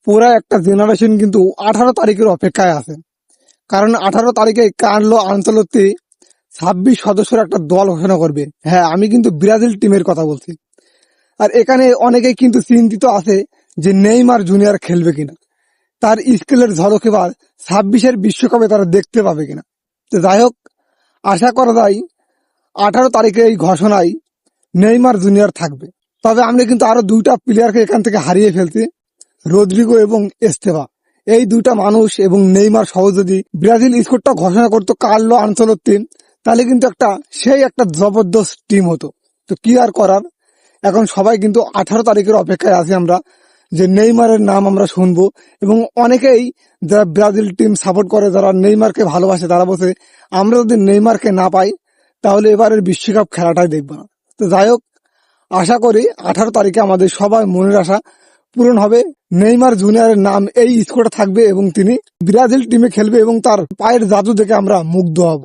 পুরা একটা জেনারেশন কিন্তু 18 তারিখের অপেক্ষায় আছে। কারণ 18 তারিখে কার্লো আনচেলত্তি 26 সদস্যের একটা দল ঘোষণা করবে। হ্যাঁ, আমি কিন্তু ব্রাজিল টিমের কথা বলছি। আর এখানে অনেকেই কিন্তু চিন্তিত আছে যে নেইমার জুনিয়র খেলবে কিনা, তার স্কিলের ঝলক এবার 26-এর বিশ্বকাপে তারা দেখতে পাবে কিনা। তো যাই হোক, আশা করা যায় 18 তারিখে এই ঘোষণায় নেইমার জুনিয়র থাকবে। তবে আমরা কিন্তু আরো দুইটা প্লেয়ারকে এখান থেকে হারিয়ে ফেলছি, রদ্রিগো এবং এস্তেভা। এই দুইটা মানুষ এবং নেইমার সহ যদি ব্রাজিল স্কোরটা ঘোষণা করতো কার্লো আনচেলত্তি, তাহলে কিন্তু একটা জবরদস্ত টিম হতো। তো কি আর করার, এখন সবাই কিন্তু 18 তারিখের অপেক্ষায় আছি আমরা, যে নেইমারের নাম আমরা শুনবো। এবং অনেকেই যারা ব্রাজিল টিম সাপোর্ট করে, যারা নেইমারকে ভালোবাসে, তারা বলছে আমরা যদি নেইমারকে না পাই তাহলে এবারের বিশ্বকাপ খেলাটাই দেখবো না। তো যাই হোক, আশা করি 18 তারিখে আমাদের সবাই মনের আশা পূরণ হবে। নেইমার জুনিয়রের নাম এই স্কোরে থাকবে এবং তিনি ব্রাজিল টিমে খেলবে এবং তার পায়ের জাদু দেখে আমরা মুগ্ধ হব।